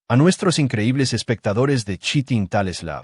A nuestros increíbles espectadores de Cheating Tales Lab,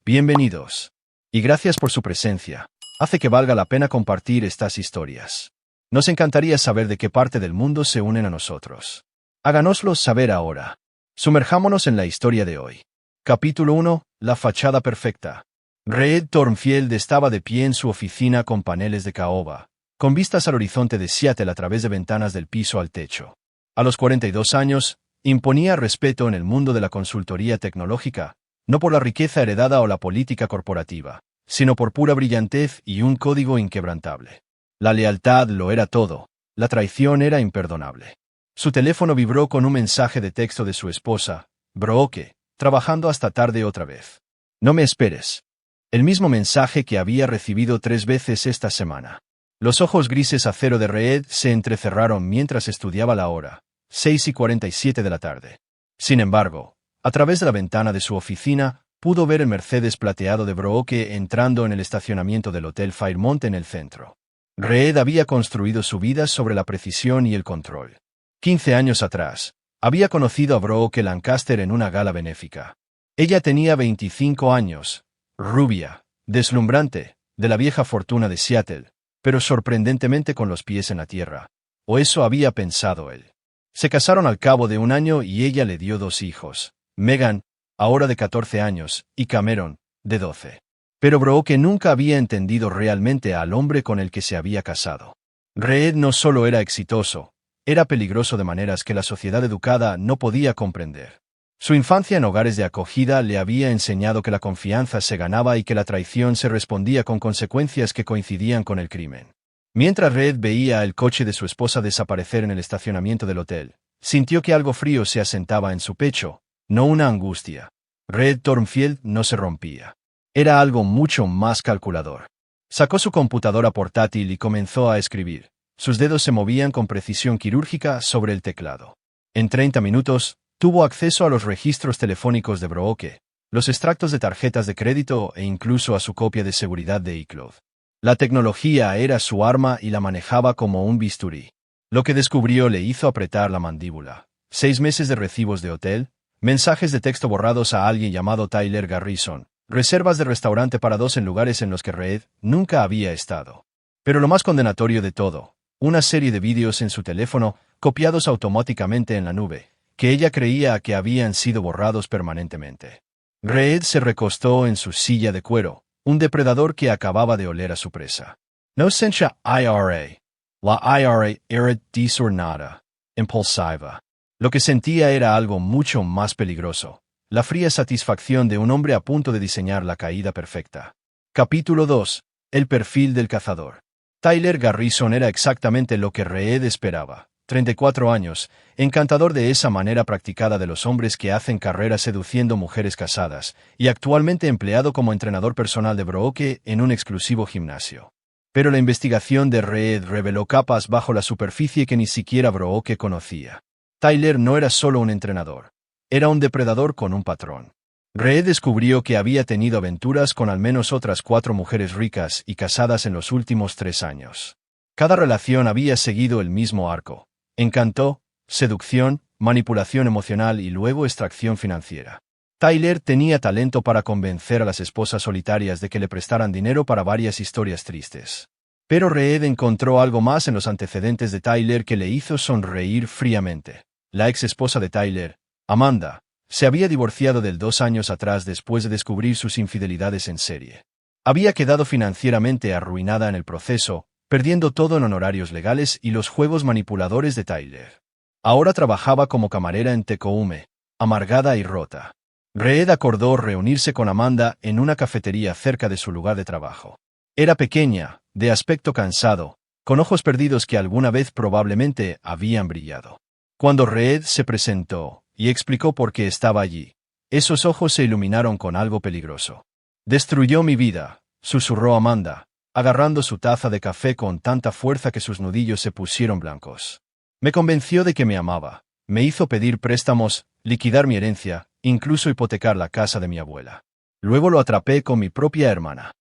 bienvenidos. Y gracias por su presencia. Hace que valga la pena compartir estas historias. Nos encantaría saber de qué parte del mundo se unen a nosotros. Háganoslo saber ahora. Sumerjámonos en la historia de hoy. Capítulo 1. La fachada perfecta. Reed Thornfield estaba de pie en su oficina con paneles de caoba, con vistas al horizonte de Seattle a través de ventanas del piso al techo. A los 42 años, imponía respeto en el mundo de la consultoría tecnológica, no por la riqueza heredada o la política corporativa, sino por pura brillantez y un código inquebrantable. La lealtad lo era todo, la traición era imperdonable. Su teléfono vibró con un mensaje de texto de su esposa, Brooke, trabajando hasta tarde otra vez. No me esperes. El mismo mensaje que había recibido 3 veces esta semana. Los ojos grises acero de Reed se entrecerraron mientras estudiaba la hora, 6:47 de la tarde. Sin embargo, a través de la ventana de su oficina, pudo ver el Mercedes plateado de Brooke entrando en el estacionamiento del Hotel Fairmont en el centro. Reed había construido su vida sobre la precisión y el control. 15 años atrás, había conocido a Brooke Lancaster en una gala benéfica. Ella tenía 25 años, rubia, deslumbrante, de la vieja fortuna de Seattle, pero sorprendentemente con los pies en la tierra. O eso había pensado él. Se casaron al cabo de un año y ella le dio 2 hijos, Megan, ahora de 14 años, y Cameron, de 12. Pero Brooke nunca había entendido realmente al hombre con el que se había casado. Reed no solo era exitoso, era peligroso de maneras que la sociedad educada no podía comprender. Su infancia en hogares de acogida le había enseñado que la confianza se ganaba y que la traición se respondía con consecuencias que coincidían con el crimen. Mientras Reed veía el coche de su esposa desaparecer en el estacionamiento del hotel, sintió que algo frío se asentaba en su pecho, no una angustia. Reed Thornfield no se rompía. Era algo mucho más calculador. Sacó su computadora portátil y comenzó a escribir. Sus dedos se movían con precisión quirúrgica sobre el teclado. En 30 minutos, tuvo acceso a los registros telefónicos de Brooke, los extractos de tarjetas de crédito e incluso a su copia de seguridad de iCloud. La tecnología era su arma y la manejaba como un bisturí. Lo que descubrió le hizo apretar la mandíbula. 6 meses de recibos de hotel, mensajes de texto borrados a alguien llamado Tyler Garrison, reservas de restaurante para 2 en lugares en los que Reed nunca había estado. Pero lo más condenatorio de todo, una serie de vídeos en su teléfono, copiados automáticamente en la nube, que ella creía que habían sido borrados permanentemente. Reed se recostó en su silla de cuero, un depredador que acababa de oler a su presa. No sencha IRA. La IRA era desordenada, impulsiva. Lo que sentía era algo mucho más peligroso, la fría satisfacción de un hombre a punto de diseñar la caída perfecta. Capítulo 2. El perfil del cazador. Tyler Garrison era exactamente lo que Reed esperaba. 34 años, encantador de esa manera practicada de los hombres que hacen carrera seduciendo mujeres casadas, y actualmente empleado como entrenador personal de Brooke en un exclusivo gimnasio. Pero la investigación de Reed reveló capas bajo la superficie que ni siquiera Brooke conocía. Tyler no era solo un entrenador, era un depredador con un patrón. Reed descubrió que había tenido aventuras con al menos otras 4 mujeres ricas y casadas en los últimos 3 años. Cada relación había seguido el mismo arco. Encanto, seducción, manipulación emocional y luego extracción financiera. Tyler tenía talento para convencer a las esposas solitarias de que le prestaran dinero para varias historias tristes. Pero Reed encontró algo más en los antecedentes de Tyler que le hizo sonreír fríamente. La ex esposa de Tyler, Amanda, se había divorciado de él 2 años atrás después de descubrir sus infidelidades en serie. Había quedado financieramente arruinada en el proceso, perdiendo todo en honorarios legales y los juegos manipuladores de Tyler. Ahora trabajaba como camarera en Tecoume, amargada y rota. Reed acordó reunirse con Amanda en una cafetería cerca de su lugar de trabajo. Era pequeña, de aspecto cansado, con ojos perdidos que alguna vez probablemente habían brillado. Cuando Reed se presentó y explicó por qué estaba allí, esos ojos se iluminaron con algo peligroso. «Destruyó mi vida», susurró Amanda, agarrando su taza de café con tanta fuerza que sus nudillos se pusieron blancos. «Me convenció de que me amaba, me hizo pedir préstamos, liquidar mi herencia, incluso hipotecar la casa de mi abuela. Luego lo atrapé con mi propia hermana».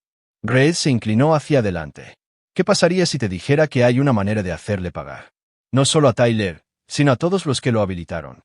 Reed se inclinó hacia adelante. «¿Qué pasaría si te dijera que hay una manera de hacerle pagar? No solo a Tyler, sino a todos los que lo habilitaron».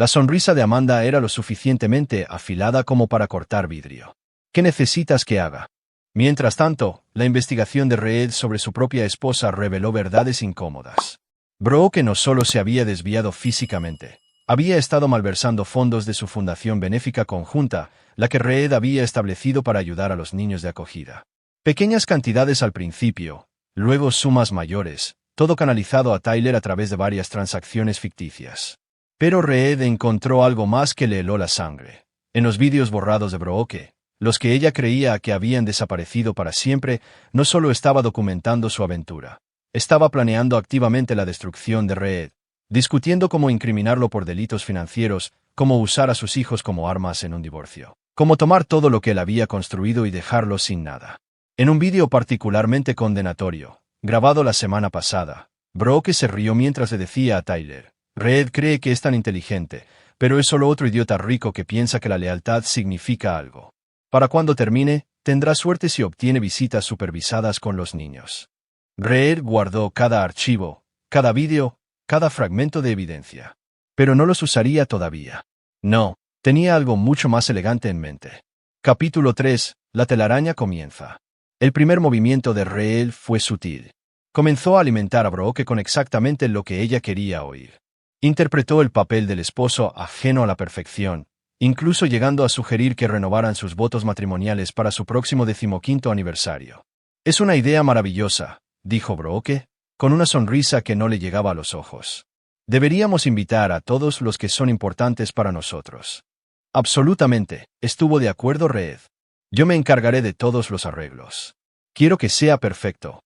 La sonrisa de Amanda era lo suficientemente afilada como para cortar vidrio. ¿Qué necesitas que haga? Mientras tanto, la investigación de Reed sobre su propia esposa reveló verdades incómodas. Brooke no solo se había desviado físicamente, había estado malversando fondos de su fundación benéfica conjunta, la que Reed había establecido para ayudar a los niños de acogida. Pequeñas cantidades al principio, luego sumas mayores, todo canalizado a Tyler a través de varias transacciones ficticias. Pero Reed encontró algo más que le heló la sangre. En los vídeos borrados de Brooke, los que ella creía que habían desaparecido para siempre, no solo estaba documentando su aventura. Estaba planeando activamente la destrucción de Reed, discutiendo cómo incriminarlo por delitos financieros, cómo usar a sus hijos como armas en un divorcio, cómo tomar todo lo que él había construido y dejarlo sin nada. En un vídeo particularmente condenatorio, grabado la semana pasada, Brooke se rió mientras le decía a Tyler: Reed cree que es tan inteligente, pero es solo otro idiota rico que piensa que la lealtad significa algo. Para cuando termine, tendrá suerte si obtiene visitas supervisadas con los niños. Reed guardó cada archivo, cada vídeo, cada fragmento de evidencia. Pero no los usaría todavía. No, tenía algo mucho más elegante en mente. Capítulo 3. La telaraña comienza. El primer movimiento de Reed fue sutil. Comenzó a alimentar a Brooke con exactamente lo que ella quería oír. Interpretó el papel del esposo ajeno a la perfección, incluso llegando a sugerir que renovaran sus votos matrimoniales para su próximo 15º aniversario. Es una idea maravillosa, dijo Brooke, con una sonrisa que no le llegaba a los ojos. Deberíamos invitar a todos los que son importantes para nosotros. Absolutamente, estuvo de acuerdo Reed. Yo me encargaré de todos los arreglos. Quiero que sea perfecto.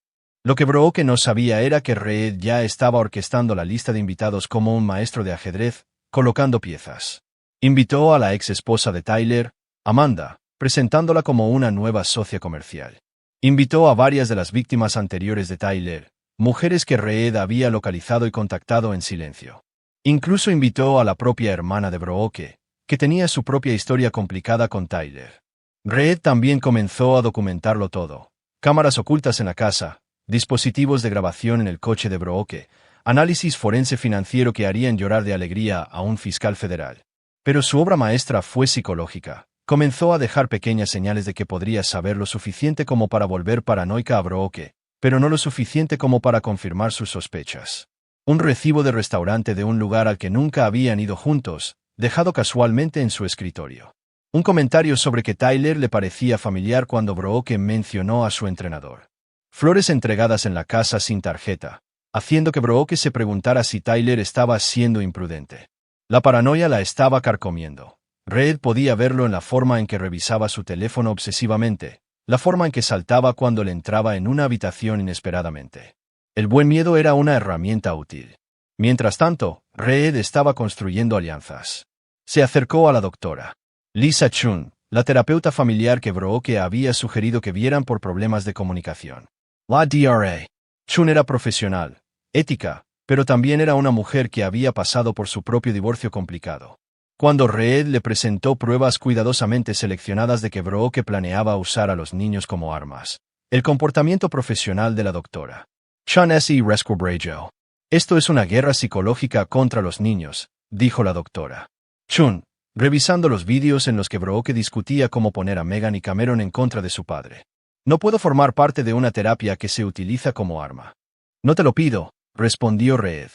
Lo que Brooke no sabía era que Reed ya estaba orquestando la lista de invitados como un maestro de ajedrez, colocando piezas. Invitó a la ex esposa de Tyler, Amanda, presentándola como una nueva socia comercial. Invitó a varias de las víctimas anteriores de Tyler, mujeres que Reed había localizado y contactado en silencio. Incluso invitó a la propia hermana de Brooke, que tenía su propia historia complicada con Tyler. Reed también comenzó a documentarlo todo. Cámaras ocultas en la casa, dispositivos de grabación en el coche de Brooke, análisis forense financiero que harían llorar de alegría a un fiscal federal. Pero su obra maestra fue psicológica. Comenzó a dejar pequeñas señales de que podría saber lo suficiente como para volver paranoica a Brooke, pero no lo suficiente como para confirmar sus sospechas. Un recibo de restaurante de un lugar al que nunca habían ido juntos, dejado casualmente en su escritorio. Un comentario sobre que Tyler le parecía familiar cuando Brooke mencionó a su entrenador. Flores entregadas en la casa sin tarjeta, haciendo que Brooke se preguntara si Tyler estaba siendo imprudente. La paranoia la estaba carcomiendo. Reed podía verlo en la forma en que revisaba su teléfono obsesivamente, la forma en que saltaba cuando le entraba en una habitación inesperadamente. El buen miedo era una herramienta útil. Mientras tanto, Reed estaba construyendo alianzas. Se acercó a la doctora Lisa Chun, la terapeuta familiar que Brooke había sugerido que vieran por problemas de comunicación. La Dra. Chun era profesional, ética, pero también era una mujer que había pasado por su propio divorcio complicado. Cuando Reed le presentó pruebas cuidadosamente seleccionadas de que Brooke planeaba usar a los niños como armas, el comportamiento profesional de la doctora Chun S. Resquebrajo. Esto es una guerra psicológica contra los niños, dijo la doctora Chun, revisando los vídeos en los que Brooke discutía cómo poner a Megan y Cameron en contra de su padre. No puedo formar parte de una terapia que se utiliza como arma. No te lo pido, respondió Reed.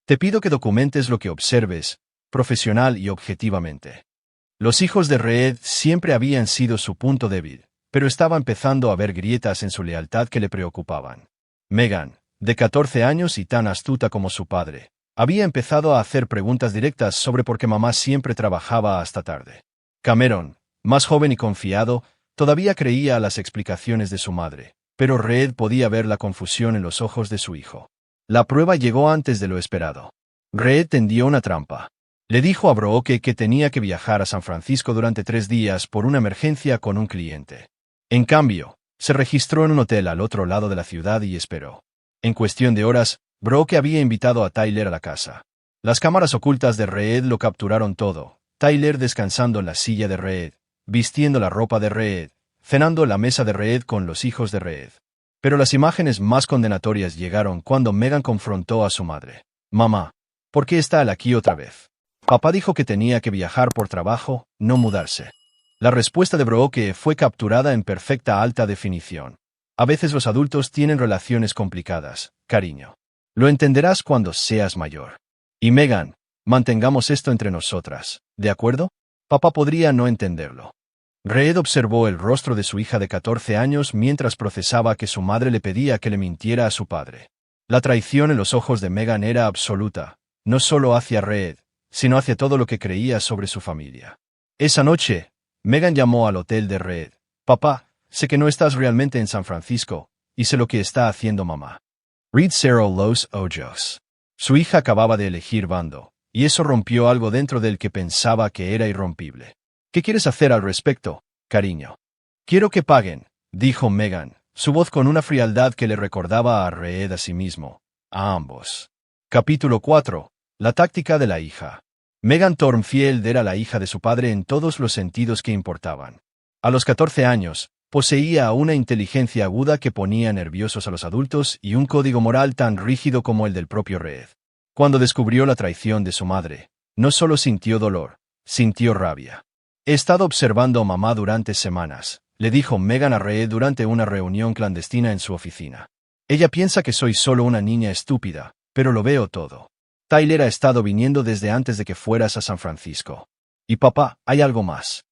Te pido que documentes lo que observes, profesional y objetivamente. Los hijos de Reed siempre habían sido su punto débil, pero estaba empezando a ver grietas en su lealtad que le preocupaban. Megan, de 14 años y tan astuta como su padre, había empezado a hacer preguntas directas sobre por qué mamá siempre trabajaba hasta tarde. Cameron, más joven y confiado, todavía creía a las explicaciones de su madre, pero Reed podía ver la confusión en los ojos de su hijo. La prueba llegó antes de lo esperado. Reed tendió una trampa. Le dijo a Brooke que tenía que viajar a San Francisco durante 3 días por una emergencia con un cliente. En cambio, se registró en un hotel al otro lado de la ciudad y esperó. En cuestión de horas, Brooke había invitado a Tyler a la casa. Las cámaras ocultas de Reed lo capturaron todo. Tyler descansando en la silla de Reed, vistiendo la ropa de Reed, cenando en la mesa de Reed con los hijos de Reed. Pero las imágenes más condenatorias llegaron cuando Megan confrontó a su madre. «Mamá, ¿por qué está él aquí otra vez? Papá dijo que tenía que viajar por trabajo, no mudarse. La respuesta de Brooke fue capturada en perfecta alta definición. A veces los adultos tienen relaciones complicadas, cariño. Lo entenderás cuando seas mayor. Y Megan, mantengamos esto entre nosotras, ¿de acuerdo? Papá podría no entenderlo. Reed observó el rostro de su hija de 14 años mientras procesaba que su madre le pedía que le mintiera a su padre. La traición en los ojos de Megan era absoluta, no solo hacia Reed, sino hacia todo lo que creía sobre su familia. Esa noche, Megan llamó al hotel de Reed. Papá, sé que no estás realmente en San Francisco, y sé lo que está haciendo mamá. Reed cerró los ojos. Su hija acababa de elegir bando, y eso rompió algo dentro del que pensaba que era irrompible. ¿Qué quieres hacer al respecto, cariño? Quiero que paguen, dijo Megan, su voz con una frialdad que le recordaba a Reed a sí mismo, a ambos. Capítulo 4. La táctica de la hija. Megan Thornfield era la hija de su padre en todos los sentidos que importaban. A los 14 años, poseía una inteligencia aguda que ponía nerviosos a los adultos y un código moral tan rígido como el del propio Reed. Cuando descubrió la traición de su madre, no solo sintió dolor, sintió rabia. He estado observando a mamá durante semanas, le dijo Megan a Reed durante una reunión clandestina en su oficina. Ella piensa que soy solo una niña estúpida, pero lo veo todo. Tyler ha estado viniendo desde antes de que fueras a San Francisco. Y papá, hay algo más.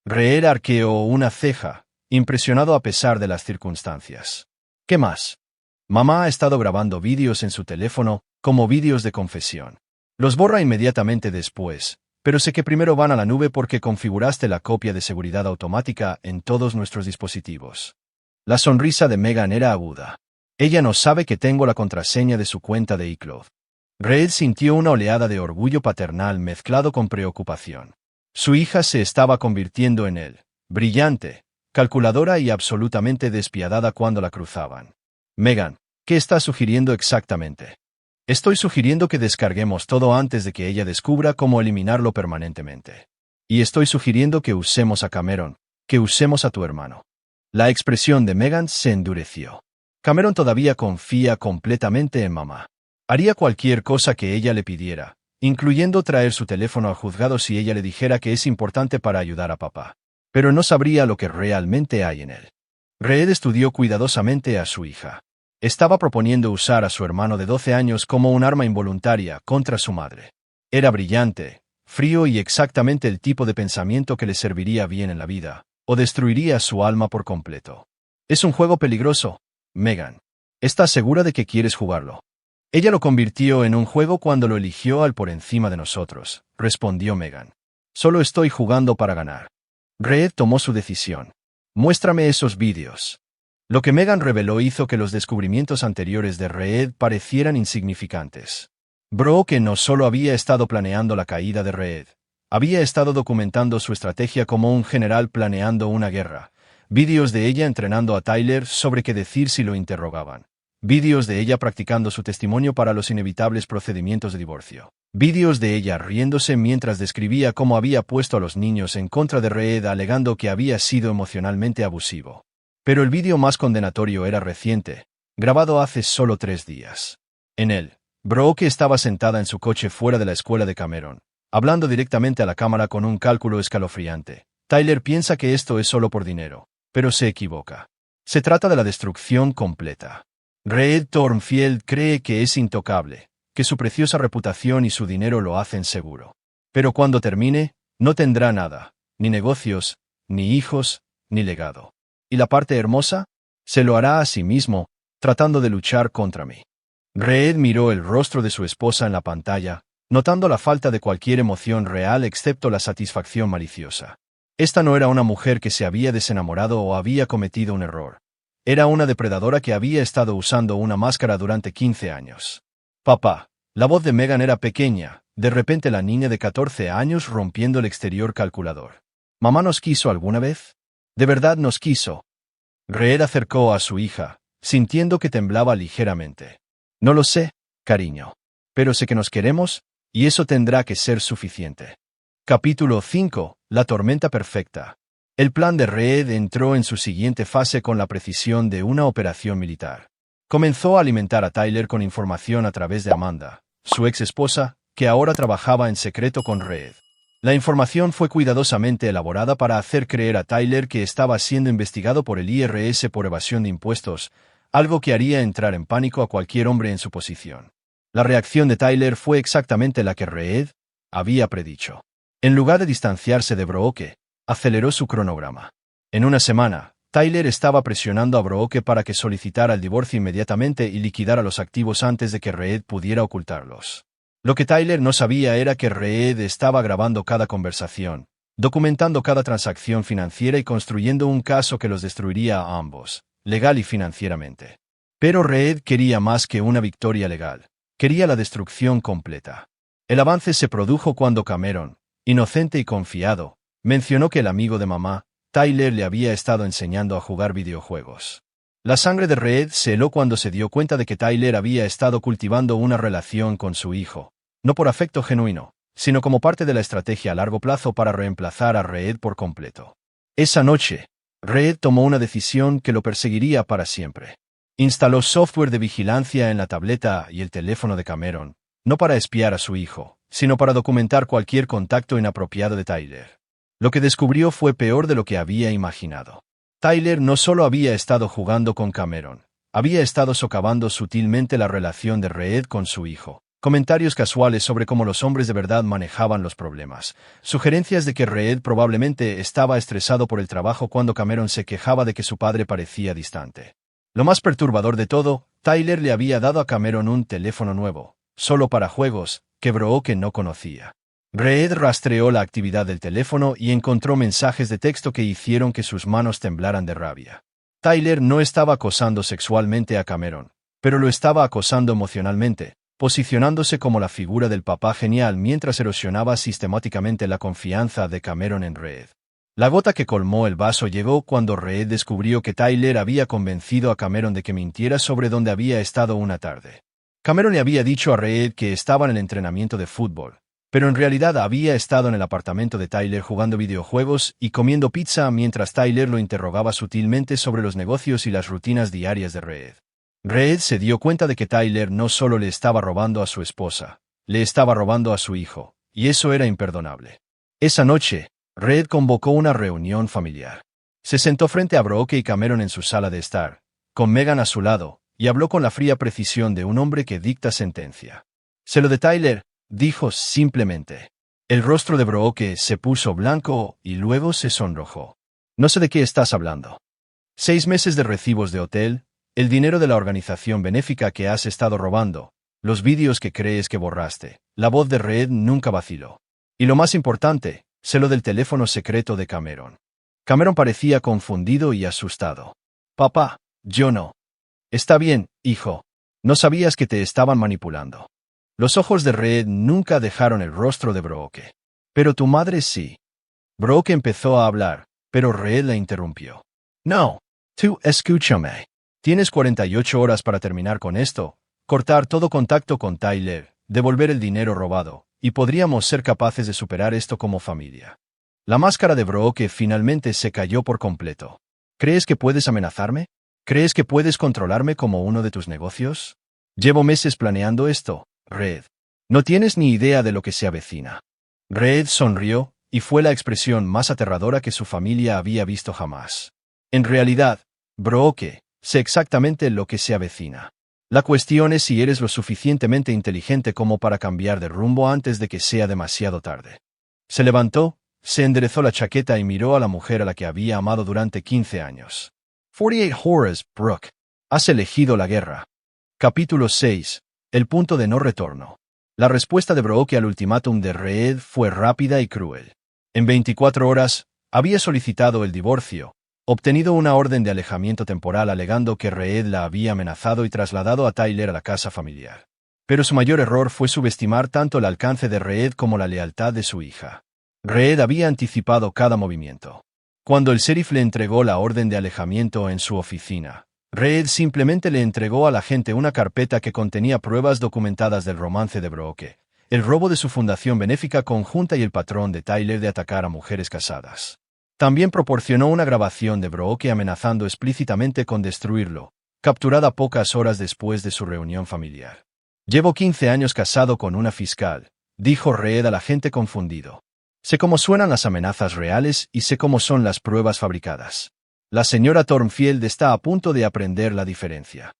Reed arqueó una ceja, impresionado a pesar de las circunstancias. ¿Qué más? Mamá ha estado grabando vídeos en su teléfono, como vídeos de confesión. Los borra inmediatamente después, pero sé que primero van a la nube porque configuraste la copia de seguridad automática en todos nuestros dispositivos. La sonrisa de Megan era aguda. Ella no sabe que tengo la contraseña de su cuenta de iCloud. Reed sintió una oleada de orgullo paternal mezclado con preocupación. Su hija se estaba convirtiendo en él, brillante, calculadora y absolutamente despiadada cuando la cruzaban. Megan, ¿qué estás sugiriendo exactamente? Estoy sugiriendo que descarguemos todo antes de que ella descubra cómo eliminarlo permanentemente. Y estoy sugiriendo que usemos a Cameron, que usemos a tu hermano. La expresión de Megan se endureció. Cameron todavía confía completamente en mamá. Haría cualquier cosa que ella le pidiera, incluyendo traer su teléfono al juzgado si ella le dijera que es importante para ayudar a papá. Pero no sabría lo que realmente hay en él. Reed estudió cuidadosamente a su hija. Estaba proponiendo usar a su hermano de 12 años como un arma involuntaria contra su madre. Era brillante, frío y exactamente el tipo de pensamiento que le serviría bien en la vida, o destruiría su alma por completo. Es un juego peligroso, Megan. ¿Estás segura de que quieres jugarlo? Ella lo convirtió en un juego cuando lo eligió al por encima de nosotros, respondió Megan. Solo estoy jugando para ganar. Reed tomó su decisión. Muéstrame esos vídeos. Lo que Megan reveló hizo que los descubrimientos anteriores de Reed parecieran insignificantes. Brooke no solo había estado planeando la caída de Reed, había estado documentando su estrategia como un general planeando una guerra. Vídeos de ella entrenando a Tyler sobre qué decir si lo interrogaban. Vídeos de ella practicando su testimonio para los inevitables procedimientos de divorcio. Vídeos de ella riéndose mientras describía cómo había puesto a los niños en contra de Reed alegando que había sido emocionalmente abusivo. Pero el vídeo más condenatorio era reciente, grabado hace solo 3 días. En él, Brooke estaba sentada en su coche fuera de la escuela de Cameron, hablando directamente a la cámara con un cálculo escalofriante. Tyler piensa que esto es solo por dinero, pero se equivoca. Se trata de la destrucción completa. Reed Thornfield cree que es intocable, que su preciosa reputación y su dinero lo hacen seguro. Pero cuando termine, no tendrá nada, ni negocios, ni hijos, ni legado. ¿Y la parte hermosa? Se lo hará a sí mismo, tratando de luchar contra mí. Reed miró el rostro de su esposa en la pantalla, notando la falta de cualquier emoción real excepto la satisfacción maliciosa. Esta no era una mujer que se había desenamorado o había cometido un error. Era una depredadora que había estado usando una máscara durante 15 años. Papá. La voz de Megan era pequeña, de repente la niña de 14 años rompiendo el exterior calculador. ¿Mamá nos quiso alguna vez? ¿De verdad nos quiso? Reed acercó a su hija, sintiendo que temblaba ligeramente. No lo sé, cariño. Pero sé que nos queremos, y eso tendrá que ser suficiente. Capítulo 5. La tormenta perfecta. El plan de Reed entró en su siguiente fase con la precisión de una operación militar. Comenzó a alimentar a Tyler con información a través de Amanda, su ex esposa, que ahora trabajaba en secreto con Reed. La información fue cuidadosamente elaborada para hacer creer a Tyler que estaba siendo investigado por el IRS por evasión de impuestos, algo que haría entrar en pánico a cualquier hombre en su posición. La reacción de Tyler fue exactamente la que Reed había predicho. En lugar de distanciarse de Brooke, aceleró su cronograma. En una semana, Tyler estaba presionando a Brooke para que solicitara el divorcio inmediatamente y liquidara los activos antes de que Reed pudiera ocultarlos. Lo que Tyler no sabía era que Reed estaba grabando cada conversación, documentando cada transacción financiera y construyendo un caso que los destruiría a ambos, legal y financieramente. Pero Reed quería más que una victoria legal. Quería la destrucción completa. El avance se produjo cuando Cameron, inocente y confiado, mencionó que el amigo de mamá, Tyler, le había estado enseñando a jugar videojuegos. La sangre de Reed se heló cuando se dio cuenta de que Tyler había estado cultivando una relación con su hijo, no por afecto genuino, sino como parte de la estrategia a largo plazo para reemplazar a Reed por completo. Esa noche, Reed tomó una decisión que lo perseguiría para siempre. Instaló software de vigilancia en la tableta y el teléfono de Cameron, no para espiar a su hijo, sino para documentar cualquier contacto inapropiado de Tyler. Lo que descubrió fue peor de lo que había imaginado. Tyler no solo había estado jugando con Cameron, había estado socavando sutilmente la relación de Reed con su hijo. Comentarios casuales sobre cómo los hombres de verdad manejaban los problemas. Sugerencias de que Reed probablemente estaba estresado por el trabajo cuando Cameron se quejaba de que su padre parecía distante. Lo más perturbador de todo, Tyler le había dado a Cameron un teléfono nuevo, solo para juegos, que Brooke no conocía. Reed rastreó la actividad del teléfono y encontró mensajes de texto que hicieron que sus manos temblaran de rabia. Tyler no estaba acosando sexualmente a Cameron, pero lo estaba acosando emocionalmente, posicionándose como la figura del papá genial mientras erosionaba sistemáticamente la confianza de Cameron en Reed. La gota que colmó el vaso llegó cuando Reed descubrió que Tyler había convencido a Cameron de que mintiera sobre dónde había estado una tarde. Cameron le había dicho a Reed que estaba en el entrenamiento de fútbol, pero en realidad había estado en el apartamento de Tyler jugando videojuegos y comiendo pizza mientras Tyler lo interrogaba sutilmente sobre los negocios y las rutinas diarias de Reed. Reed se dio cuenta de que Tyler no solo le estaba robando a su esposa, le estaba robando a su hijo, y eso era imperdonable. Esa noche, Reed convocó una reunión familiar. Se sentó frente a Brooke y Cameron en su sala de estar, con Megan a su lado, y habló con la fría precisión de un hombre que dicta sentencia. «Sé lo de Tyler», dijo simplemente. El rostro de Brooke se puso blanco y luego se sonrojó. «No sé de qué estás hablando». 6 meses de recibos de hotel, el dinero de la organización benéfica que has estado robando, los vídeos que crees que borraste. La voz de Reed nunca vaciló. Y lo más importante, sé lo del teléfono secreto de Cameron. Cameron parecía confundido y asustado. «Papá, yo no». «Está bien, hijo. No sabías que te estaban manipulando». Los ojos de Reed nunca dejaron el rostro de Brooke. «Pero tu madre sí». Brooke empezó a hablar, pero Reed la interrumpió. «No. Tú escúchame. Tienes 48 horas para terminar con esto, cortar todo contacto con Tyler, devolver el dinero robado, y podríamos ser capaces de superar esto como familia». La máscara de Brooke finalmente se cayó por completo. «¿Crees que puedes amenazarme? ¿Crees que puedes controlarme como uno de tus negocios? Llevo meses planeando esto, Reed. No tienes ni idea de lo que se avecina». Reed sonrió, y fue la expresión más aterradora que su familia había visto jamás. «En realidad, Brooke, sé exactamente lo que se avecina. La cuestión es si eres lo suficientemente inteligente como para cambiar de rumbo antes de que sea demasiado tarde». Se levantó, se enderezó la chaqueta y miró a la mujer a la que había amado durante 15 años. 48 horas, Brooke. Has elegido la guerra. Capítulo 6. El punto de no retorno. La respuesta de Brooke al ultimátum de Reed fue rápida y cruel. En 24 horas, había solicitado el divorcio, obtenido una orden de alejamiento temporal alegando que Reed la había amenazado y trasladado a Tyler a la casa familiar. Pero su mayor error fue subestimar tanto el alcance de Reed como la lealtad de su hija. Reed había anticipado cada movimiento. Cuando el sheriff le entregó la orden de alejamiento en su oficina, Reed simplemente le entregó al agente una carpeta que contenía pruebas documentadas del romance de Brooke, el robo de su fundación benéfica conjunta y el patrón de Tyler de atacar a mujeres casadas. También proporcionó una grabación de Brooke amenazando explícitamente con destruirlo, capturada pocas horas después de su reunión familiar. «Llevo 15 años casado con una fiscal», dijo Reed al agente confundido. Sé cómo suenan las amenazas reales y sé cómo son las pruebas fabricadas. La señora Thornfield está a punto de aprender la diferencia.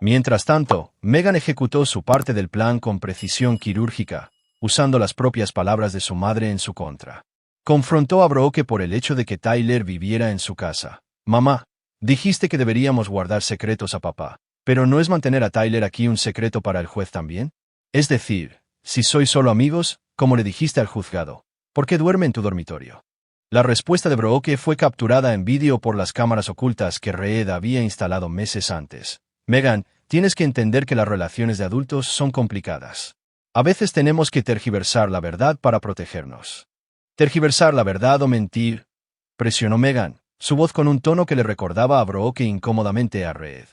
Mientras tanto, Megan ejecutó su parte del plan con precisión quirúrgica, usando las propias palabras de su madre en su contra. Confrontó a Brooke por el hecho de que Tyler viviera en su casa. Mamá, dijiste que deberíamos guardar secretos a papá, pero ¿no es mantener a Tyler aquí un secreto para el juez también? Es decir, si sois solo amigos, como le dijiste al juzgado, ¿por qué duerme en tu dormitorio? La respuesta de Brooke fue capturada en vídeo por las cámaras ocultas que Reed había instalado meses antes. Megan, tienes que entender que las relaciones de adultos son complicadas. A veces tenemos que tergiversar la verdad para protegernos. ¿Tergiversar la verdad o mentir? Presionó Megan, su voz con un tono que le recordaba a Brooke incómodamente a Reed.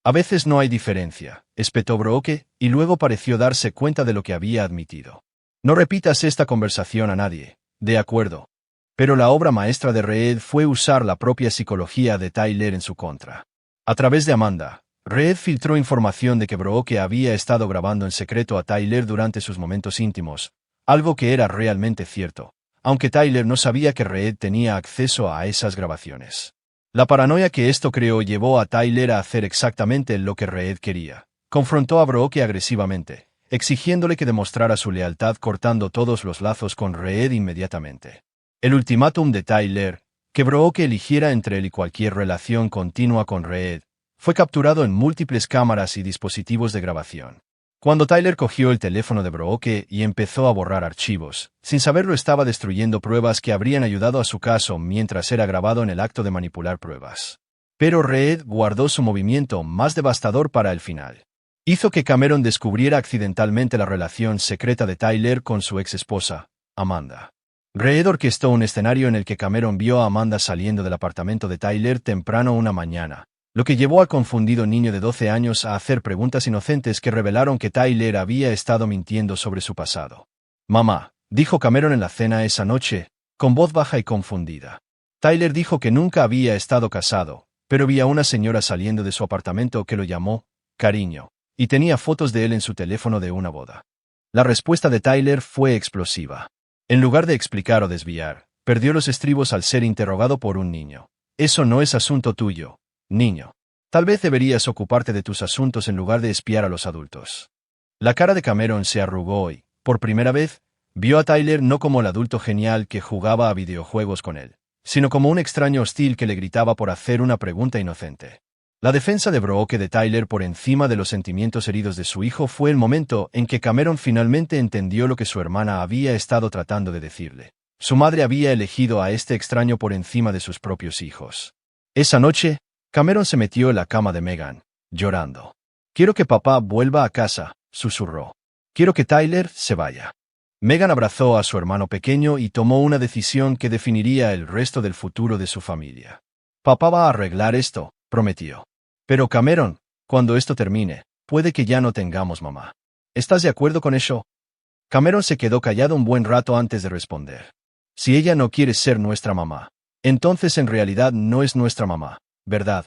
A veces no hay diferencia, espetó Brooke, y luego pareció darse cuenta de lo que había admitido. No repitas esta conversación a nadie. De acuerdo. Pero la obra maestra de Reed fue usar la propia psicología de Tyler en su contra. A través de Amanda, Reed filtró información de que Brooke había estado grabando en secreto a Tyler durante sus momentos íntimos, algo que era realmente cierto, aunque Tyler no sabía que Reed tenía acceso a esas grabaciones. La paranoia que esto creó llevó a Tyler a hacer exactamente lo que Reed quería. Confrontó a Brooke agresivamente, exigiéndole que demostrara su lealtad cortando todos los lazos con Reed inmediatamente. El ultimátum de Tyler, que Brooke eligiera entre él y cualquier relación continua con Reed, fue capturado en múltiples cámaras y dispositivos de grabación. Cuando Tyler cogió el teléfono de Brooke y empezó a borrar archivos, sin saberlo estaba destruyendo pruebas que habrían ayudado a su caso mientras era grabado en el acto de manipular pruebas. Pero Reed guardó su movimiento más devastador para el final. Hizo que Cameron descubriera accidentalmente la relación secreta de Tyler con su ex esposa, Amanda. Reed orquestó un escenario en el que Cameron vio a Amanda saliendo del apartamento de Tyler temprano una mañana, lo que llevó al confundido niño de 12 años a hacer preguntas inocentes que revelaron que Tyler había estado mintiendo sobre su pasado. Mamá, dijo Cameron en la cena esa noche, con voz baja y confundida. Tyler dijo que nunca había estado casado, pero vi a una señora saliendo de su apartamento que lo llamó cariño, y tenía fotos de él en su teléfono de una boda. La respuesta de Tyler fue explosiva. En lugar de explicar o desviar, perdió los estribos al ser interrogado por un niño. Eso no es asunto tuyo, niño. Tal vez deberías ocuparte de tus asuntos en lugar de espiar a los adultos. La cara de Cameron se arrugó y, por primera vez, vio a Tyler no como el adulto genial que jugaba a videojuegos con él, sino como un extraño hostil que le gritaba por hacer una pregunta inocente. La defensa de Brooke de Tyler por encima de los sentimientos heridos de su hijo fue el momento en que Cameron finalmente entendió lo que su hermana había estado tratando de decirle. Su madre había elegido a este extraño por encima de sus propios hijos. Esa noche, Cameron se metió en la cama de Megan, llorando. «Quiero que papá vuelva a casa», susurró. «Quiero que Tyler se vaya». Megan abrazó a su hermano pequeño y tomó una decisión que definiría el resto del futuro de su familia. «Papá va a arreglar esto», prometió. «Pero Cameron, cuando esto termine, puede que ya no tengamos mamá. ¿Estás de acuerdo con eso?» Cameron se quedó callado un buen rato antes de responder. «Si ella no quiere ser nuestra mamá, entonces en realidad no es nuestra mamá, ¿verdad?»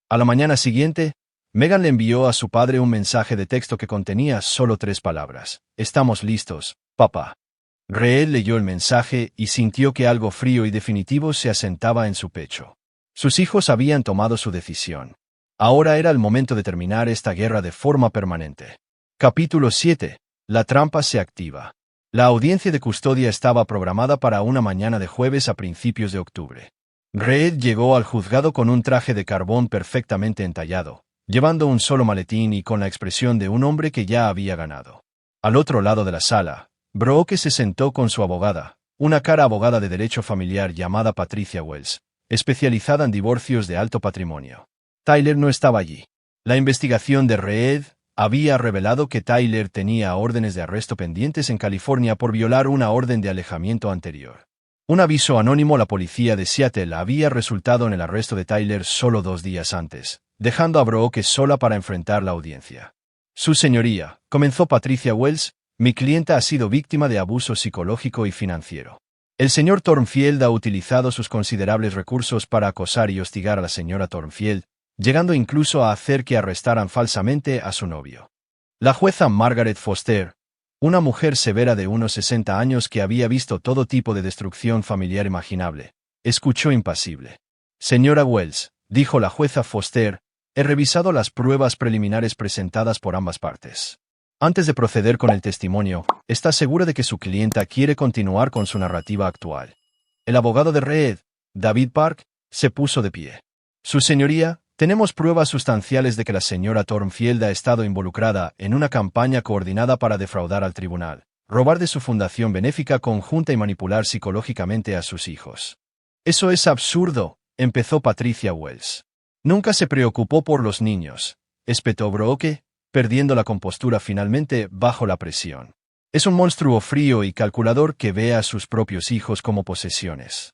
A la mañana siguiente, Megan le envió a su padre un mensaje de texto que contenía solo 3 palabras. «Estamos listos, papá». Reed leyó el mensaje y sintió que algo frío y definitivo se asentaba en su pecho. Sus hijos habían tomado su decisión. Ahora era el momento de terminar esta guerra de forma permanente. Capítulo 7. La trampa se activa. La audiencia de custodia estaba programada para una mañana de jueves a principios de octubre. Reed llegó al juzgado con un traje de carbón perfectamente entallado, llevando un solo maletín y con la expresión de un hombre que ya había ganado. Al otro lado de la sala, Brooke se sentó con su abogada, una cara abogada de derecho familiar llamada Patricia Wells, especializada en divorcios de alto patrimonio. Tyler no estaba allí. La investigación de Reed había revelado que Tyler tenía órdenes de arresto pendientes en California por violar una orden de alejamiento anterior. Un aviso anónimo a la policía de Seattle había resultado en el arresto de Tyler solo 2 días antes, dejando a Brooke sola para enfrentar la audiencia. «Su señoría», comenzó Patricia Wells, «mi clienta ha sido víctima de abuso psicológico y financiero. El señor Thornfield ha utilizado sus considerables recursos para acosar y hostigar a la señora Thornfield, llegando incluso a hacer que arrestaran falsamente a su novio. La jueza Margaret Foster, Una mujer severa de unos 60 años que había visto todo tipo de destrucción familiar imaginable. Escuchó impasible. Señora Wells, dijo la jueza Foster, he revisado las pruebas preliminares presentadas por ambas partes. Antes de proceder con el testimonio, ¿está segura de que su clienta quiere continuar con su narrativa actual? El abogado de Reed, David Park, se puso de pie. Su señoría, tenemos pruebas sustanciales de que la señora Thornfield ha estado involucrada en una campaña coordinada para defraudar al tribunal, robar de su fundación benéfica conjunta y manipular psicológicamente a sus hijos. Eso es absurdo, empezó Patricia Wells. Nunca se preocupó por los niños, espetó Brooke, perdiendo la compostura finalmente bajo la presión. Es un monstruo frío y calculador que ve a sus propios hijos como posesiones.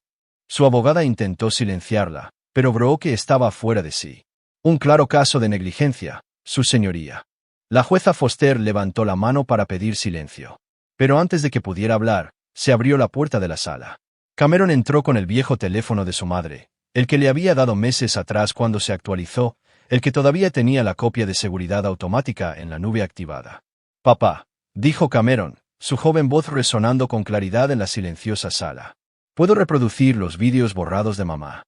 Su abogada intentó silenciarla, pero Brooke estaba fuera de sí. Un claro caso de negligencia, su señoría. La jueza Foster levantó la mano para pedir silencio. Pero antes de que pudiera hablar, se abrió la puerta de la sala. Cameron entró con el viejo teléfono de su madre, el que le había dado meses atrás cuando se actualizó, el que todavía tenía la copia de seguridad automática en la nube activada. Papá, dijo Cameron, su joven voz resonando con claridad en la silenciosa sala. Puedo reproducir los vídeos borrados de mamá.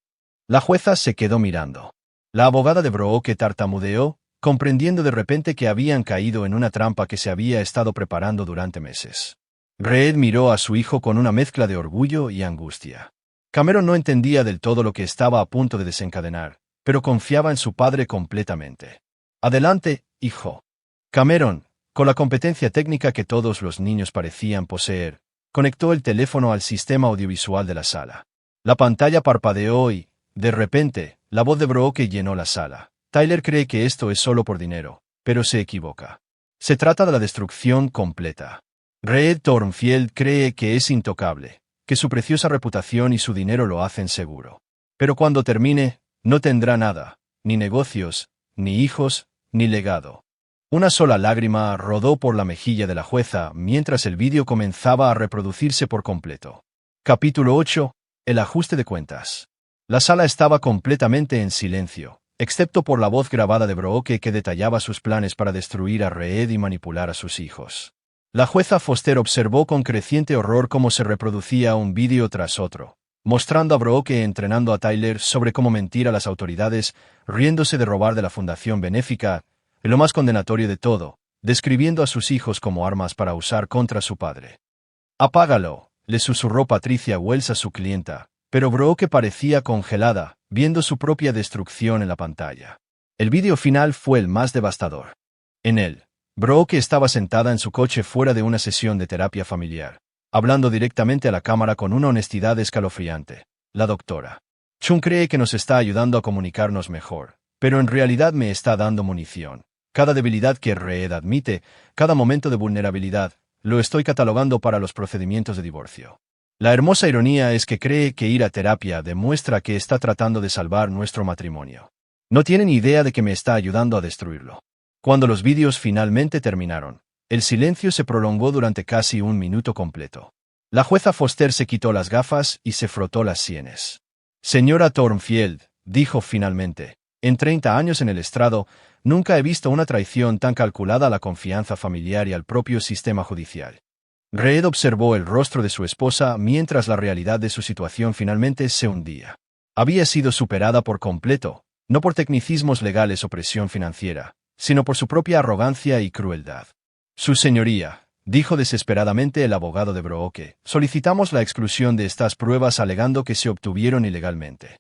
La jueza se quedó mirando. La abogada de Brooke tartamudeó, comprendiendo de repente que habían caído en una trampa que se había estado preparando durante meses. Reed miró a su hijo con una mezcla de orgullo y angustia. Cameron no entendía del todo lo que estaba a punto de desencadenar, pero confiaba en su padre completamente. Adelante, hijo. Cameron, con la competencia técnica que todos los niños parecían poseer, conectó el teléfono al sistema audiovisual de la sala. La pantalla parpadeó y, de repente, la voz de Brooke llenó la sala. Tyler cree que esto es solo por dinero, pero se equivoca. Se trata de la destrucción completa. Reed Thornfield cree que es intocable, que su preciosa reputación y su dinero lo hacen seguro. Pero cuando termine, no tendrá nada, ni negocios, ni hijos, ni legado. Una sola lágrima rodó por la mejilla de la jueza mientras el vídeo comenzaba a reproducirse por completo. Capítulo 8. El ajuste de cuentas. La sala estaba completamente en silencio, excepto por la voz grabada de Brooke que detallaba sus planes para destruir a Reed y manipular a sus hijos. La jueza Foster observó con creciente horror cómo se reproducía un vídeo tras otro, mostrando a Brooke entrenando a Tyler sobre cómo mentir a las autoridades, riéndose de robar de la fundación benéfica, y lo más condenatorio de todo, describiendo a sus hijos como armas para usar contra su padre. «Apágalo», le susurró Patricia Wells a su clienta, pero Brooke parecía congelada, viendo su propia destrucción en la pantalla. El vídeo final fue el más devastador. En él, Brooke estaba sentada en su coche fuera de una sesión de terapia familiar, hablando directamente a la cámara con una honestidad escalofriante. La doctora Chung cree que nos está ayudando a comunicarnos mejor, pero en realidad me está dando munición. Cada debilidad que Reed admite, cada momento de vulnerabilidad, lo estoy catalogando para los procedimientos de divorcio. La hermosa ironía es que cree que ir a terapia demuestra que está tratando de salvar nuestro matrimonio. No tiene ni idea de que me está ayudando a destruirlo. Cuando los vídeos finalmente terminaron, el silencio se prolongó durante casi un minuto completo. La jueza Foster se quitó las gafas y se frotó las sienes. Señora Thornfield, dijo finalmente, en 30 años en el estrado, nunca he visto una traición tan calculada a la confianza familiar y al propio sistema judicial. Reed observó el rostro de su esposa mientras la realidad de su situación finalmente se hundía. Había sido superada por completo, no por tecnicismos legales o presión financiera, sino por su propia arrogancia y crueldad. Su señoría, dijo desesperadamente el abogado de Brooke, solicitamos la exclusión de estas pruebas alegando que se obtuvieron ilegalmente.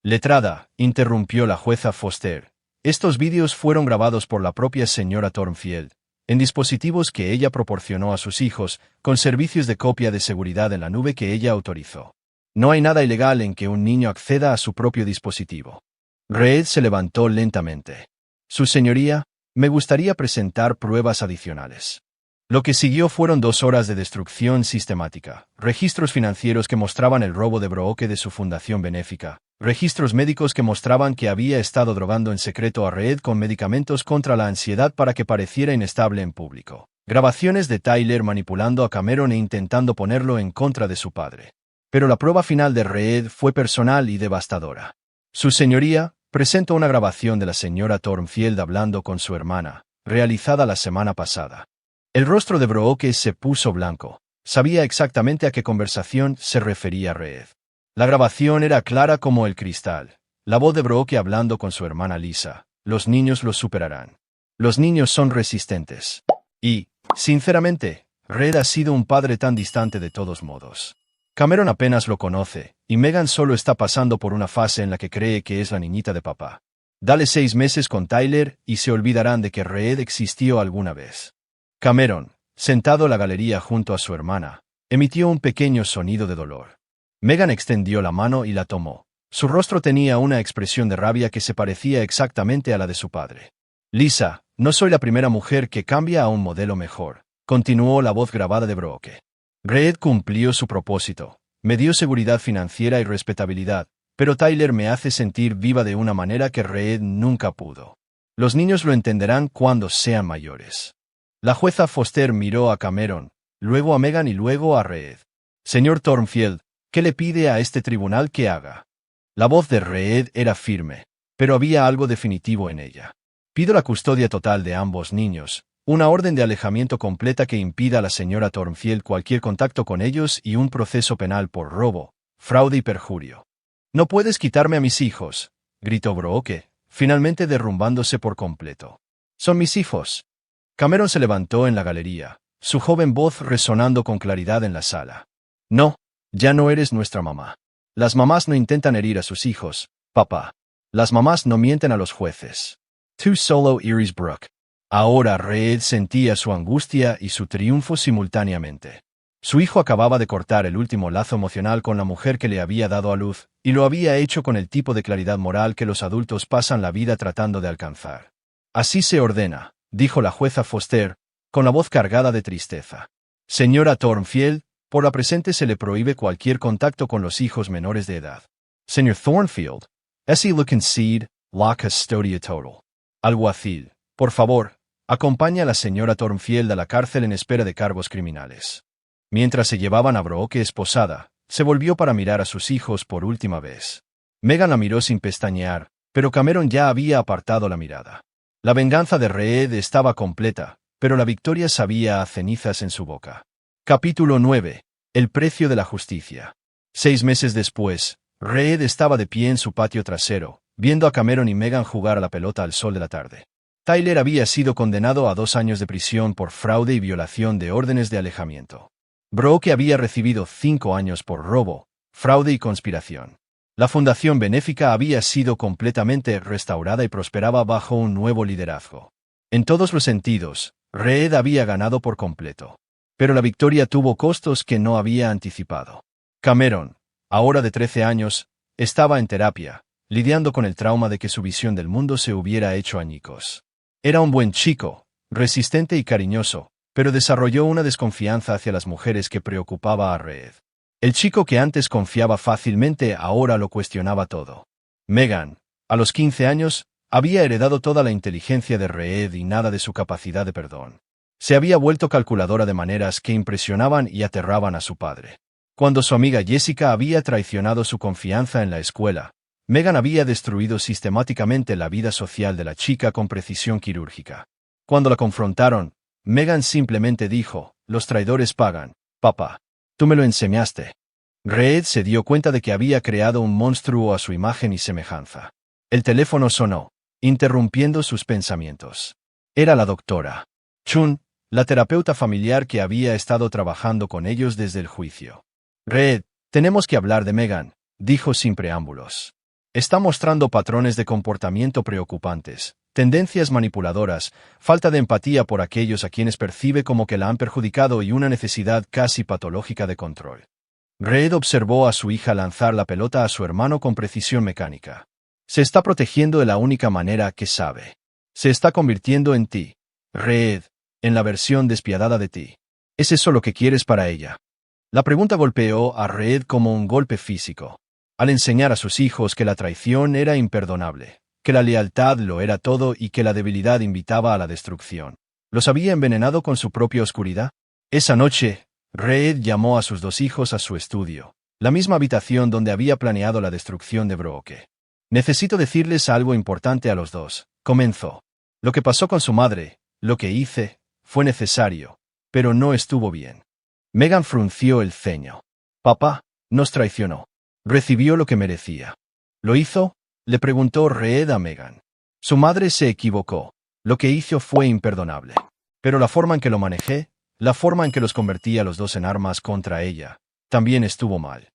Letrada, interrumpió la jueza Foster. Estos vídeos fueron grabados por la propia señora Thornfield, en dispositivos que ella proporcionó a sus hijos, con servicios de copia de seguridad en la nube que ella autorizó. No hay nada ilegal en que un niño acceda a su propio dispositivo. Reed se levantó lentamente. Su señoría, me gustaría presentar pruebas adicionales. Lo que siguió fueron 2 horas de destrucción sistemática, registros financieros que mostraban el robo de Brooke de su fundación benéfica, registros médicos que mostraban que había estado drogando en secreto a Reed con medicamentos contra la ansiedad para que pareciera inestable en público, grabaciones de Tyler manipulando a Cameron e intentando ponerlo en contra de su padre. Pero la prueba final de Reed fue personal y devastadora. Su señoría presentó una grabación de la señora Thornfield hablando con su hermana, realizada la semana pasada. El rostro de Brooke se puso blanco. Sabía exactamente a qué conversación se refería Reed. La grabación era clara como el cristal. La voz de Brooke hablando con su hermana Lisa. Los niños los superarán. Los niños son resistentes. Y, sinceramente, Reed ha sido un padre tan distante de todos modos. Cameron apenas lo conoce, y Megan solo está pasando por una fase en la que cree que es la niñita de papá. Dale 6 meses con Tyler y se olvidarán de que Reed existió alguna vez. Cameron, sentado en la galería junto a su hermana, emitió un pequeño sonido de dolor. Megan extendió la mano y la tomó. Su rostro tenía una expresión de rabia que se parecía exactamente a la de su padre. Lisa, no soy la primera mujer que cambia a un modelo mejor, continuó la voz grabada de Brooke. Reed cumplió su propósito. Me dio seguridad financiera y respetabilidad, pero Tyler me hace sentir viva de una manera que Reed nunca pudo. Los niños lo entenderán cuando sean mayores. La jueza Foster miró a Cameron, luego a Megan y luego a Reed. Señor Thornfield, ¿qué le pide a este tribunal que haga? La voz de Reed era firme, pero había algo definitivo en ella. Pido la custodia total de ambos niños, una orden de alejamiento completa que impida a la señora Thornfield cualquier contacto con ellos y un proceso penal por robo, fraude y perjurio. No puedes quitarme a mis hijos, gritó Brooke, finalmente derrumbándose por completo. Son mis hijos. Cameron se levantó en la galería, su joven voz resonando con claridad en la sala. No, ya no eres nuestra mamá. Las mamás no intentan herir a sus hijos, papá. Las mamás no mienten a los jueces. Tú solo Iris Brooke. Ahora Reed sentía su angustia y su triunfo simultáneamente. Su hijo acababa de cortar el último lazo emocional con la mujer que le había dado a luz, y lo había hecho con el tipo de claridad moral que los adultos pasan la vida tratando de alcanzar. Así se ordena, dijo la jueza Foster, con la voz cargada de tristeza. Señora Thornfield, por la presente se le prohíbe cualquier contacto con los hijos menores de edad. Señor Thornfield, así lo concede, la custodia total. Alguacil, por favor, acompaña a la señora Thornfield a la cárcel en espera de cargos criminales. Mientras se llevaban a Brooke esposada, se volvió para mirar a sus hijos por última vez. Megan la miró sin pestañear, pero Cameron ya había apartado la mirada. La venganza de Reed estaba completa, pero la victoria sabía a cenizas en su boca. Capítulo 9. El precio de la justicia. 6 meses después, Reed estaba de pie en su patio trasero, viendo a Cameron y Megan jugar a la pelota al sol de la tarde. Tyler había sido condenado a 2 años de prisión por fraude y violación de órdenes de alejamiento. Brooke había recibido 5 años por robo, fraude y conspiración. La fundación benéfica había sido completamente restaurada y prosperaba bajo un nuevo liderazgo. En todos los sentidos, Reed había ganado por completo. Pero la victoria tuvo costos que no había anticipado. Cameron, ahora de 13 años, estaba en terapia, lidiando con el trauma de que su visión del mundo se hubiera hecho añicos. Era un buen chico, resistente y cariñoso, pero desarrolló una desconfianza hacia las mujeres que preocupaba a Reed. El chico que antes confiaba fácilmente ahora lo cuestionaba todo. Megan, a los 15 años, había heredado toda la inteligencia de Reed y nada de su capacidad de perdón. Se había vuelto calculadora de maneras que impresionaban y aterraban a su padre. Cuando su amiga Jessica había traicionado su confianza en la escuela, Megan había destruido sistemáticamente la vida social de la chica con precisión quirúrgica. Cuando la confrontaron, Megan simplemente dijo, «Los traidores pagan, papá. Tú me lo enseñaste». Reed se dio cuenta de que había creado un monstruo a su imagen y semejanza. El teléfono sonó, interrumpiendo sus pensamientos. Era la doctora Chun, la terapeuta familiar que había estado trabajando con ellos desde el juicio. «Reed, tenemos que hablar de Megan», dijo sin preámbulos. «Está mostrando patrones de comportamiento preocupantes, tendencias manipuladoras, falta de empatía por aquellos a quienes percibe como que la han perjudicado y una necesidad casi patológica de control». Reed observó a su hija lanzar la pelota a su hermano con precisión mecánica. «Se está protegiendo de la única manera que sabe. Se está convirtiendo en ti, Reed, en la versión despiadada de ti. ¿Es eso lo que quieres para ella?». La pregunta golpeó a Reed como un golpe físico. Al enseñar a sus hijos que la traición era imperdonable, que la lealtad lo era todo y que la debilidad invitaba a la destrucción, ¿los había envenenado con su propia oscuridad? Esa noche, Reed llamó a sus 2 hijos a su estudio, la misma habitación donde había planeado la destrucción de Brooke. «Necesito decirles algo importante a los 2», comenzó. «Lo que pasó con su madre, lo que hice, fue necesario, pero no estuvo bien. Meghan frunció el ceño. Papá nos traicionó. Recibió lo que merecía. ¿Lo hizo? Le preguntó Reed a Meghan. Su madre se equivocó. Lo que hizo fue imperdonable. Pero la forma en que lo manejé, la forma en que los convertí a los dos en armas contra ella, también estuvo mal.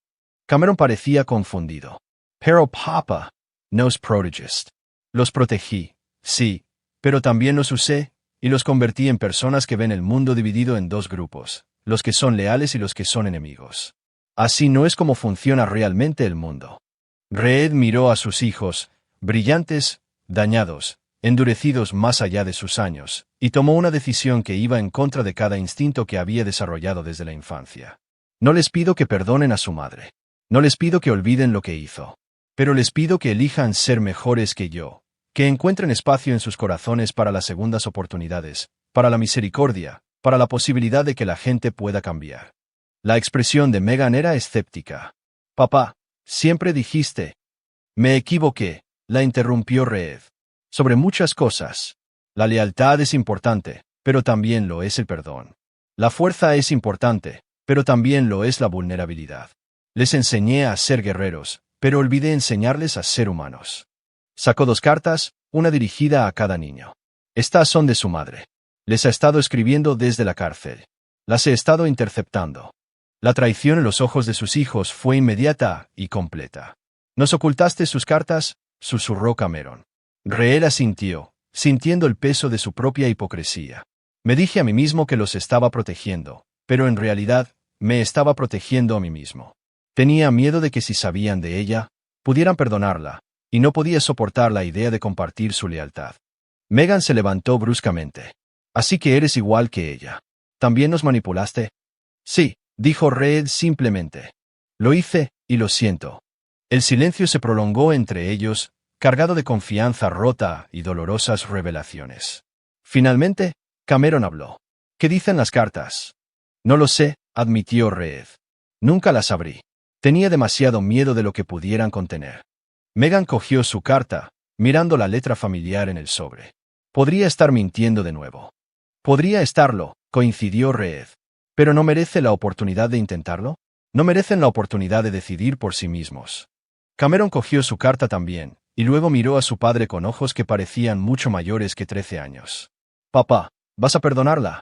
Cameron parecía confundido. Pero papá, nos protegiste. Los protegí, sí, pero también los usé, y los convertí en personas que ven el mundo dividido en dos grupos, los que son leales y los que son enemigos. Así no es como funciona realmente el mundo. Reed miró a sus hijos, brillantes, dañados, endurecidos más allá de sus años, y tomó una decisión que iba en contra de cada instinto que había desarrollado desde la infancia. No les pido que perdonen a su madre. No les pido que olviden lo que hizo. Pero les pido que elijan ser mejores que yo, que encuentren espacio en sus corazones para las segundas oportunidades, para la misericordia, para la posibilidad de que la gente pueda cambiar. La expresión de Meghan era escéptica. Papá, siempre dijiste. Me equivoqué, la interrumpió Reed. Sobre muchas cosas. La lealtad es importante, pero también lo es el perdón. La fuerza es importante, pero también lo es la vulnerabilidad. Les enseñé a ser guerreros, pero olvidé enseñarles a ser humanos. Sacó 2 cartas, una dirigida a cada niño. Estas son de su madre. Les ha estado escribiendo desde la cárcel. Las he estado interceptando. La traición en los ojos de sus hijos fue inmediata y completa. ¿Nos ocultaste sus cartas?, susurró Cameron. Reed asintió, sintiendo el peso de su propia hipocresía. Me dije a mí mismo que los estaba protegiendo, pero en realidad, me estaba protegiendo a mí mismo. Tenía miedo de que si sabían de ella, pudieran perdonarla, y no podía soportar la idea de compartir su lealtad. Meghan se levantó bruscamente. Así que eres igual que ella. ¿También nos manipulaste? Sí, dijo Reed simplemente. Lo hice, y lo siento. El silencio se prolongó entre ellos, cargado de confianza rota y dolorosas revelaciones. Finalmente, Cameron habló. ¿Qué dicen las cartas? No lo sé, admitió Reed. Nunca las abrí. Tenía demasiado miedo de lo que pudieran contener. Meghan cogió su carta, mirando la letra familiar en el sobre. Podría estar mintiendo de nuevo. Podría estarlo, coincidió Reed. ¿Pero no merece la oportunidad de intentarlo? ¿No merecen la oportunidad de decidir por sí mismos? Cameron cogió su carta también, y luego miró a su padre con ojos que parecían mucho mayores que 13 años. Papá, ¿vas a perdonarla?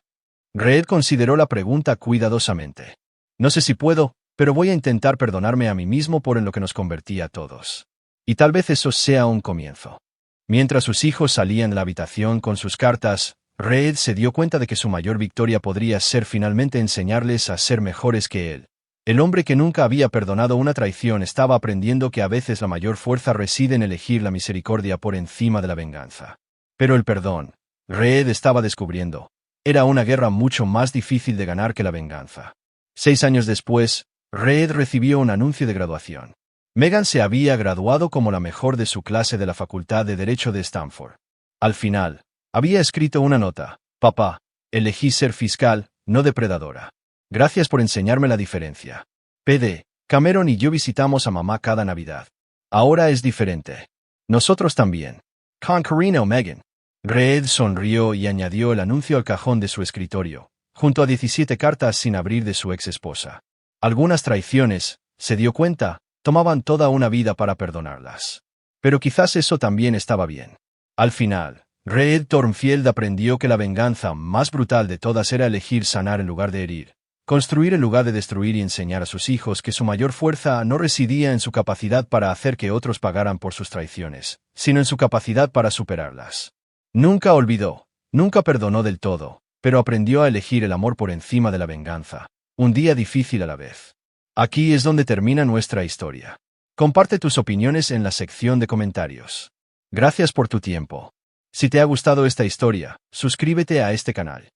Reed consideró la pregunta cuidadosamente. No sé si puedo, pero voy a intentar perdonarme a mí mismo por en lo que nos convertí a todos. Y tal vez eso sea un comienzo. Mientras sus hijos salían de la habitación con sus cartas, Reed se dio cuenta de que su mayor victoria podría ser finalmente enseñarles a ser mejores que él. El hombre que nunca había perdonado una traición estaba aprendiendo que a veces la mayor fuerza reside en elegir la misericordia por encima de la venganza. Pero el perdón, Reed estaba descubriendo, era una guerra mucho más difícil de ganar que la venganza. 6 años después, Reed recibió un anuncio de graduación. Meghan se había graduado como la mejor de su clase de la Facultad de Derecho de Stanford. Al final, había escrito una nota. Papá, elegí ser fiscal, no depredadora. Gracias por enseñarme la diferencia. PD, Cameron y yo visitamos a mamá cada Navidad. Ahora es diferente. Nosotros también. Con cariño, Meghan. Reed sonrió y añadió el anuncio al cajón de su escritorio, junto a 17 cartas sin abrir de su ex esposa. Algunas traiciones, se dio cuenta, tomaban toda una vida para perdonarlas. Pero quizás eso también estaba bien. Al final, Reed Thornfield aprendió que la venganza más brutal de todas era elegir sanar en lugar de herir, construir en lugar de destruir y enseñar a sus hijos que su mayor fuerza no residía en su capacidad para hacer que otros pagaran por sus traiciones, sino en su capacidad para superarlas. Nunca olvidó, nunca perdonó del todo, pero aprendió a elegir el amor por encima de la venganza, un día difícil a la vez. Aquí es donde termina nuestra historia. Comparte tus opiniones en la sección de comentarios. Gracias por tu tiempo. Si te ha gustado esta historia, suscríbete a este canal.